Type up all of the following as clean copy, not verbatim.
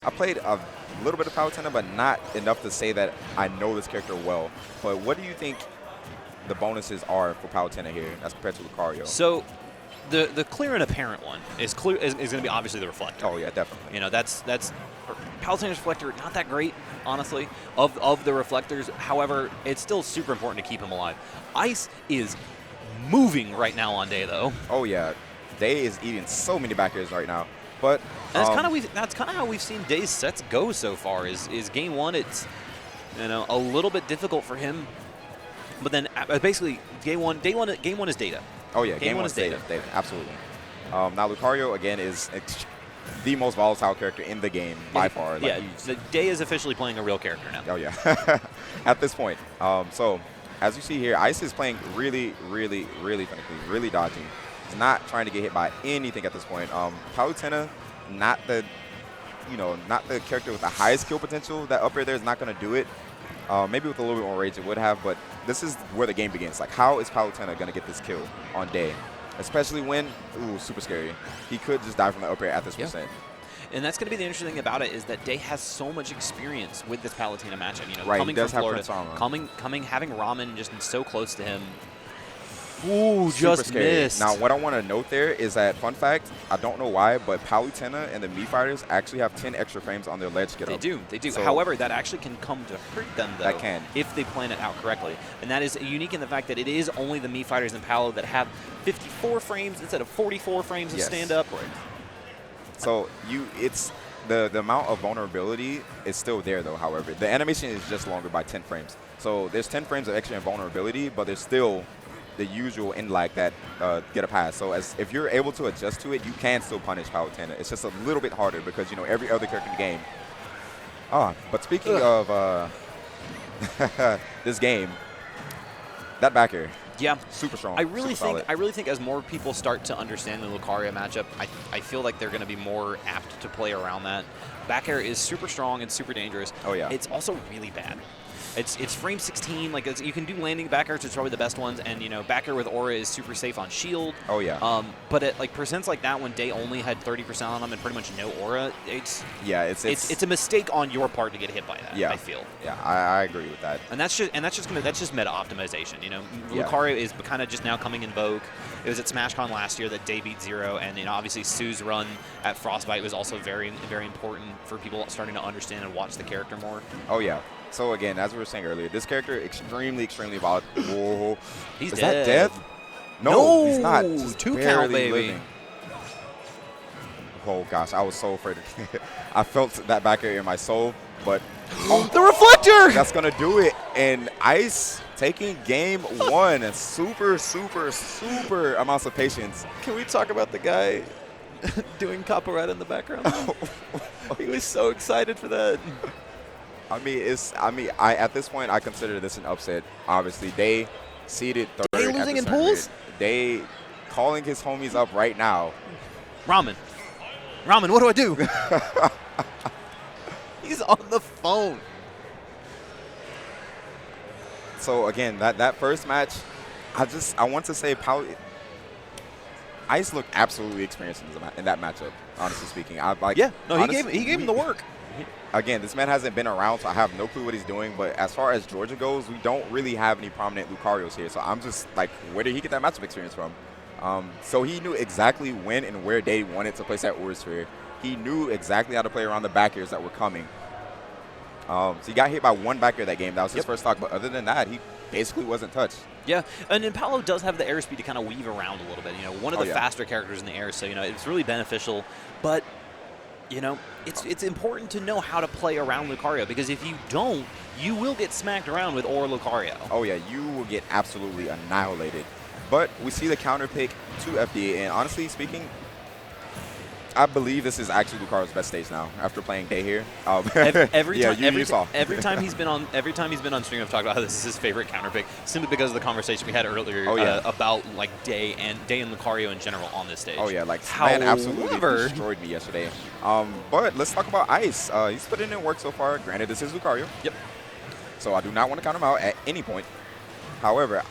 I played a little bit of Palutena, but not enough to say that I know this character well. But what do you think the bonuses are for Palutena here as compared to Lucario? So the clear and apparent one is going to be obviously the Reflector. Oh, yeah, definitely. You know, that's Palutena's Reflector, not that great, honestly, of the Reflectors. However, it's still super important to keep him alive. Ice is moving right now on Day, though. Oh, yeah. Day is eating so many back airs right now. But that's kind of how we've seen Day's sets go so far. Is game one, it's a little bit difficult for him, but then basically game one is data. Oh yeah, game one is data. Absolutely. Now Lucario again is the most volatile character in the game by far. Like, yeah, Day is officially playing a real character now. Oh yeah, at this point. So as you see here, Ice is playing really finicky, really dodgy. He's not trying to get hit by anything at this point. Palutena, not the character with the highest kill potential. That up air there is not going to do it. Maybe with a little bit more rage it would have, but this is where the game begins. Like, how is Palutena going to get this kill on Day? Especially when, super scary. He could just die from the up air at this percent. And that's going to be the interesting thing about it is that Day has so much experience with this Palutena matchup. You know, right, coming he does from have Florida, having Ramen just so close to him. Ooh, just scary. missed. Now, what I want to note there is that, fun fact, I don't know why, but Palutena and the Mii fighters actually have 10 extra frames on their ledge get up. They do. So however, that actually can come to hurt them, though. That can. If they plan it out correctly. And that is unique in the fact that it is only the Mii fighters and Palo that have 54 frames instead of 44 frames of stand-up. Right. So it's the amount of vulnerability is still there, though, however. The animation is just longer by 10 frames. So there's 10 frames of extra invulnerability, but there's still the usual end lag that get a pass. So if you're able to adjust to it, you can still punish Palutena. It's just a little bit harder because, every other character in the game. But speaking of this game, that back air. Yeah, super strong. I really think as more people start to understand the Lucario matchup, I feel like they're going to be more apt to play around that. Back air is super strong and super dangerous. Oh yeah. It's also really bad. It's frame 16. Like you can do landing back airs, which is probably the best ones, and back air with aura is super safe on shield. Oh yeah. But at percents like that, when Day only had 30% on them and pretty much no aura, it's a mistake on your part to get hit by that. Yeah. I feel. Yeah, I agree with that. And that's just meta optimization. Lucario is kind of just now coming in vogue. It was at SmashCon last year that Day beat 0, and obviously Sue's run at Frostbite was also very very important for people starting to understand and watch the character more. Oh yeah. So again, as we were saying earlier, this character extremely volatile. Whoa. He's dead. Is that death? No, he's not. Just 2 count, baby. Living. Oh gosh, I was so afraid. I felt that back air in my soul, but the Reflector! That's gonna do it. And Ice taking game 1 and super amounts of patience. Can we talk about the guy doing capoeira in the background? He was so excited for that. At this point, I consider this an upset. Obviously, Day seeded 3rd. Day losing in pools? Day calling his homies up right now. Ramen, what do I do? He's on the phone. So again, that first match, I want to say Ice looked absolutely experienced in that matchup. Honestly speaking, he gave him the work. Again, this man hasn't been around, so I have no clue what he's doing. But as far as Georgia goes, we don't really have any prominent Lucarios here. So I'm just like, where did he get that matchup experience from? So he knew exactly when and where Day wanted to place that Aura Sphere. He knew exactly how to play around the back airs that were coming. So he got hit by 1 back air that game. That was his first stock. But other than that, he basically wasn't touched. Yeah, and then Palo does have the airspeed to kind of weave around a little bit. One of the faster characters in the air, so it's really beneficial. But it's important to know how to play around Lucario, because if you don't, you will get smacked around with Aura Lucario. Oh yeah, you will get absolutely annihilated. But we see the counter pick to FDA, and honestly speaking, I believe this is actually Lucario's best stage now after playing Day here. Every time he's been on stream, I've talked about how this is his favorite counter pick, simply because of the conversation we had earlier about Day and Lucario in general on this stage. Oh yeah, man absolutely destroyed me yesterday. But let's talk about Ice. He's putting in work so far. Granted, this is Lucario. Yep. So I do not want to count him out at any point. However,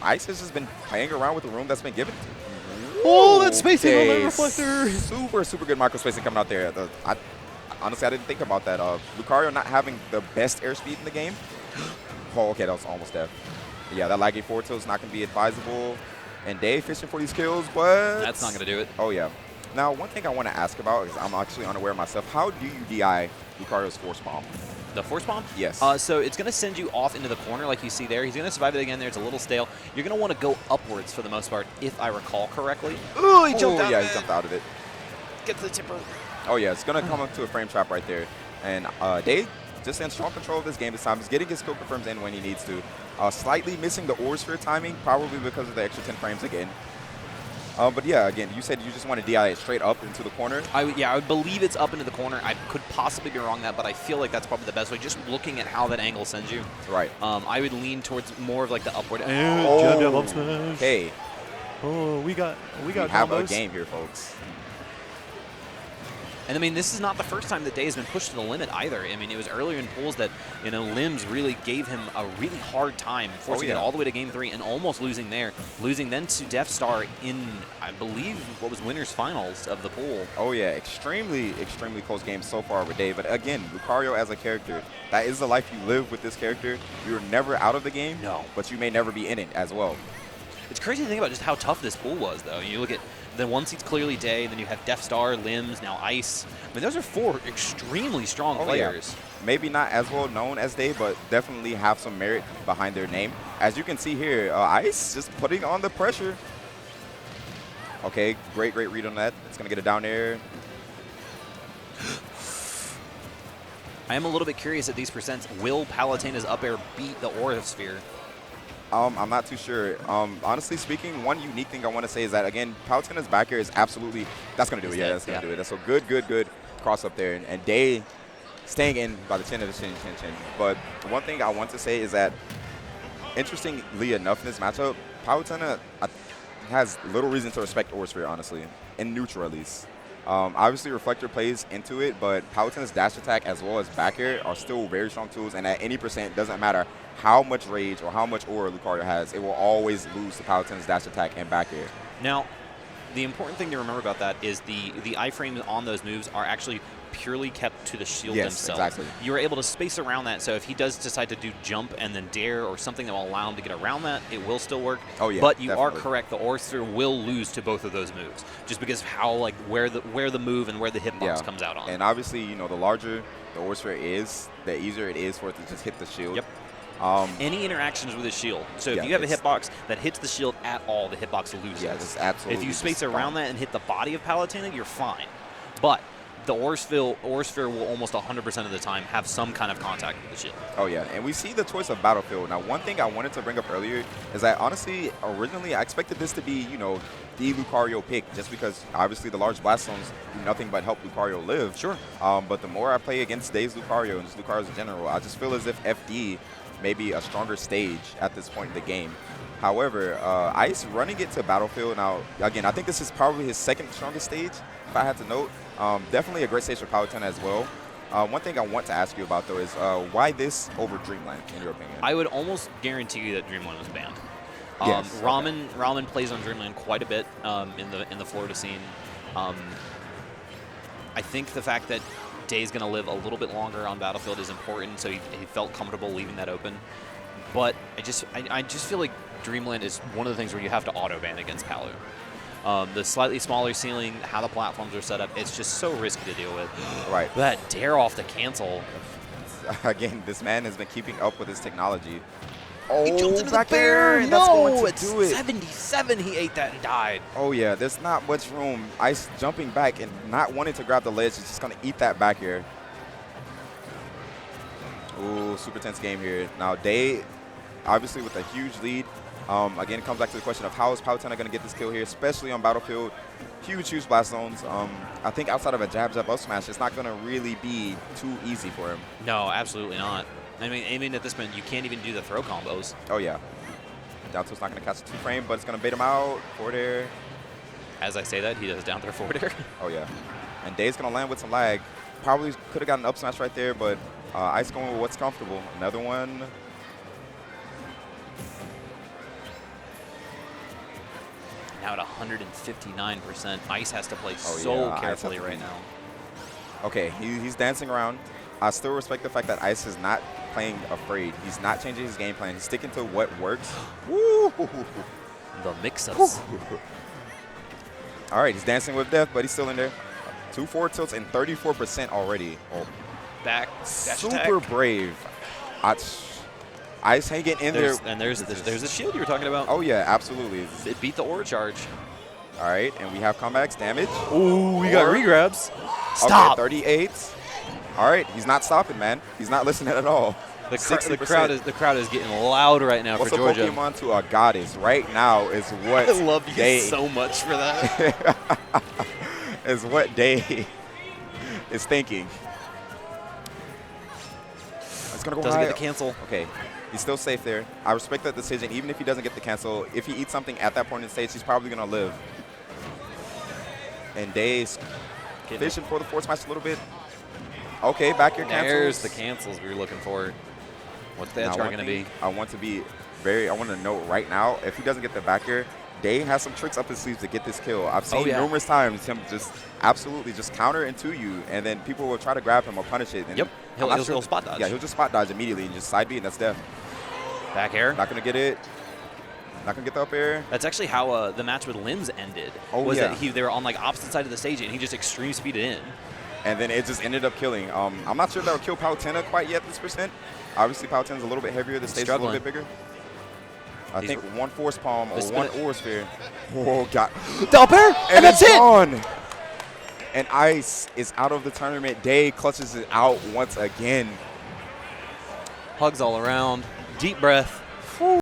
Ice has just been playing around with the room that's been given to him. Oh, that spacing on that Reflector. Super good micro spacing coming out there. honestly, I didn't think about that. Lucario not having the best airspeed in the game. Oh, okay, that was almost death. Yeah, that laggy forward tilt is not going to be advisable. And Day fishing for these kills, but... That's not going to do it. Oh, yeah. Now, one thing I want to ask about, because I'm actually unaware myself, how do you DI Lucario's Force Bomb? The Force Bomb? Yes. So it's going to send you off into the corner like you see there. He's going to survive it again there. It's a little stale. You're going to want to go upwards for the most part, if I recall correctly. Ooh, he jumped out of it. Yeah, he jumped out of it. Get to the tipper. Oh, yeah, it's going to come up to a frame trap right there. And Day just in strong control of this game this time. He's getting his skill confirms in when he needs to. Slightly missing the Ore Sphere timing, probably because of the extra 10 frames again. But yeah, again, you said you just want to DI it straight up into the corner. Yeah, I would believe it's up into the corner. I could possibly be wrong that, but I feel like that's probably the best way. Just looking at how that angle sends you. Right. I would lean towards more of like the upward. Okay. Oh, we have a game here, folks. And I mean, this is not the first time that Day has been pushed to the limit either. I mean, it was earlier in pools that, you know, Limbs really gave him a really hard time, forcing it all the way to game 3 and almost losing there. Losing then to Death Star in, I believe, what was winners finals of the pool. Oh yeah, extremely, extremely close game so far with Day. But again, Lucario as a character, that is the life you live with this character. You're never out of the game, but you may never be in it as well. It's crazy to think about just how tough this pool was, though. You look at the one seed's clearly Day, then you have Death Star, Limbs, now Ice. I mean, those are 4 extremely strong players. Yeah. Maybe not as well known as Day, but definitely have some merit behind their name. As you can see here, Ice just putting on the pressure. Okay, great read on that. It's going to get it down there. I am a little bit curious at these percents. Will Palutena's up air beat the Aura Sphere? I'm not too sure. Honestly speaking, one unique thing I want to say is that, again, Palutena's back air is absolutely, that's going to do it. Yeah, that's going to do it. That's a good cross up there. And Day staying in by the chin of the chin. But one thing I want to say is that, interestingly enough, in this matchup, Palutena has little reason to respect Aura Sphere, honestly, in neutral at least. Obviously, Reflector plays into it, but Palutena's dash attack as well as back air are still very strong tools, and at any percent, doesn't matter how much rage or how much aura Lucario has, it will always lose to Palutena's dash attack and back air. Now, the important thing to remember about that is the iframes on those moves are actually purely kept to the shield themselves. Exactly. You are able to space around that, so if he does decide to do jump and then dare or something that will allow him to get around that, it will still work. Oh yeah, but you are correct, the Aura Sphere will lose to both of those moves, just because of how, like, where the move and where the hitbox comes out on. And obviously, you know, the larger the Aura Sphere is, the easier it is for it to just hit the shield. Yep. Any interactions with the shield. So if you have a hitbox that hits the shield at all, the hitbox loses. Yeah, it's absolutely. If you space around that and hit the body of Palutena, you're fine. But the Aura Sphere will almost 100% of the time have some kind of contact with the shield. Oh yeah, and we see the choice of Battlefield. Now, one thing I wanted to bring up earlier is that, honestly, originally I expected this to be, you know, the Lucario pick, just because obviously the large blast zones do nothing but help Lucario live. Sure. But the more I play against Day's Lucario and just Lucarios in general, I just feel as if FD may be a stronger stage at this point in the game. However, Ice running it to Battlefield. Now, again, I think this is probably his second strongest stage, if I had to note. Definitely a great stage for Palutena as well. One thing I want to ask you about, though, is why this over Dreamland, in your opinion? I would almost guarantee you that Dreamland was banned. Yes, Ramen plays on Dreamland quite a bit in the Florida scene. I think the fact that Day's going to live a little bit longer on Battlefield is important, so he felt comfortable leaving that open. But I just feel like Dreamland is one of the things where you have to auto-ban against Palu. The slightly smaller ceiling, how the platforms are set up, it's just so risky to deal with. Right. That dare off the cancel. Again, this man has been keeping up with his technology. He jumped into back the bear. and that's going to do it. 77, he ate that and died. Oh yeah, there's not much room. Ice jumping back and not wanting to grab the ledge. He's just going to eat that back here. Ooh, super tense game here. Now, Day, obviously with a huge lead. Again, it comes back to the question of how is Palutena going to get this kill here, especially on Battlefield. Huge blast zones. I think outside of a jab up smash, it's not going to really be too easy for him. No, absolutely not. I mean, at this point, you can't even do the throw combos. Oh, yeah. Down tilt's not going to catch a 2-frame, but it's going to bait him out. Forward air. As I say that, he does down throw forward air. Oh, yeah. And Day's going to land with some lag. Probably could have gotten an up smash right there, but Ice going with what's comfortable. Another one. Now at 159%. Ice has to play so carefully right now. Okay, he's dancing around. I still respect the fact that Ice is not playing afraid. He's not changing his game plan. He's sticking to what works. Woo! The mix-ups. All right, he's dancing with death, but he's still in there. 2 forward tilts and 34% already. Oh. Back. Super brave. Ice hanging in there. And there's the shield you were talking about. Oh, yeah, absolutely. It beat the aura charge. All right, and we have comebacks, damage. Ooh, we got regrabs. Stop. Okay, 38. All right, he's not stopping, man. He's not listening at all. The crowd is getting loud right now What's for Georgia. What's a Pokemon to a goddess right now is what I love you so much for that. is what Day is thinking. It's going to go Doesn't high. get the cancel. Okay, he's still safe there. I respect that decision. Even if he doesn't get the cancel, if he eats something at that point in the stage, he's probably going to live. And Day's fishing for the force smash a little bit. Okay, back here cancels. There's the cancels we were looking for. What's the edge guard going to be? I want to note right now, if he doesn't get the back air, Day has some tricks up his sleeves to get this kill. I've seen numerous times him just absolutely just counter into you, and then people will try to grab him or punish it. And yep, he'll spot dodge. Yeah, he'll just spot dodge immediately and just side B, and that's death. Back air. Not going to get it. Not going to get the up air. That's actually how the match with Limbs ended. Oh, that they were on like opposite side of the stage, and he just extreme speeded in. And then it just ended up killing. I'm not sure that will kill Palutena quite yet this percent. Obviously, Palutena's a little bit heavier. The stage is a little bit bigger. I think one force palm or one aura sphere. Oh, God. Up air, and that's it. Gone. And Ice is out of the tournament. Day clutches it out once again. Hugs all around. Deep breath.